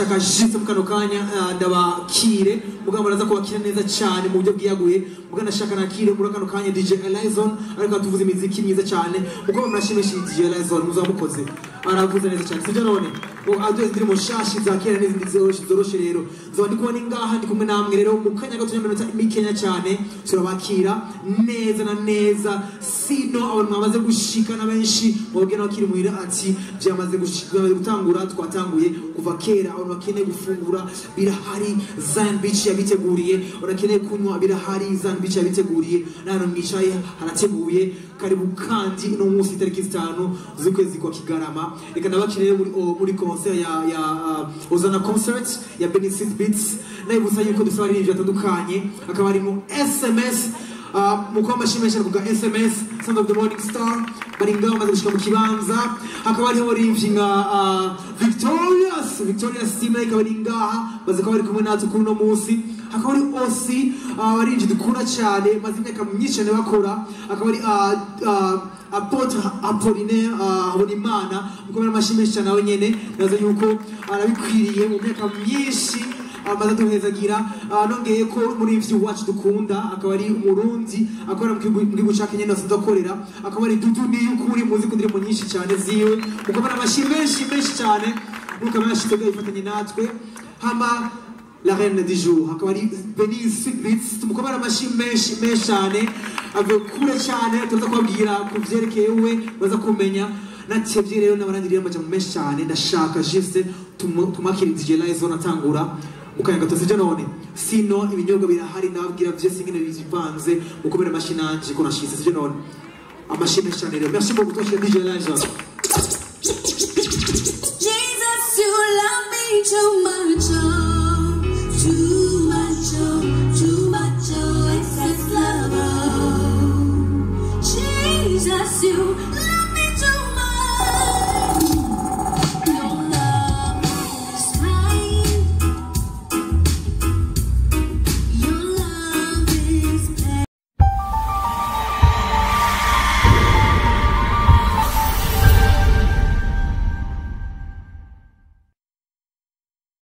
nashaka jitse mu kano kanya ndabakire mugabo baraza kubakira neza cyane mu buryo bwiyaguye mugabo nashaka nakire muri kano kanya DJ Elizon ariko tuvuze imiziki myiza cyane mugabo murashimishije DJ Elizon muzamukoze aravuze neza cyane sije none ngo aduye ndirimo shashi za kera n'izindi zoroshe rero zo ndi kubona ingaha ndi kumwe namwe rero mu kanya gato nyamara mikenya cyane turabakira neza na neza sino abantu bamaze gushika na benshi mubwira bakiri muhira ati byamaze gutangura twatanguye kuva kera abantu bakeneye gufungura birahari Zion Beach yabiteguriye urakeneye kunywa birahari Zion Beach yabiteguriye nano mwicaye harateguye karibu kandi no munsi tariki 5 z'ukwezi kwa Kigarama reka nabakirire muri concert ya Ozana concert ya Benefit Beats nayibusa yuko dusaba ibintu bitandukanye akaba ari mu SMS mukwa mashimesha kuga SMS Sound of the Morning Star baringa bamaze gushika mu kibanza hakaba hariho rimvinga Victorious team ikaba ringaha baze kuba bari kumwe natwe kuri no munsi hakaba ari osi barinji dukura cyane maze imyaka myinshi cyane bakora akaba ari Apotre Apollinaire Habonimana mukomera amashimesha cyane nawe nyene nazo yuko arabikwiriye mu myaka myinshi amaze duhezagira nongeye ko muri ivyo wacu dukunda akaba ari umurundi akora mu gihugu ca Kenya nose ndakorera akaba ari Dudu ni ukuri muzi ko ndirimo nyinshi cyane ziwe mukomera amashimesha menshi cyane mukomera ashitega ifatanye natwe hama la reine du jour akaba ari Benefit Beats tumukomera amashimesha menshi cyane ave kure cyane tuza kubabwira kuvyerekeye we baza kumenya natevye rero nabarangiriye amajambo menshi cyane ndashaka juste tumakira DJ Elizon atangura ukanya gatosije none sino ibinyobwa birahari nababwira vyose ingene bizipanze mukomera amashinanje ko nashise sije none amashimwe cyane rero merci beaucoup toi DJ Elizon. Jesus, you love me too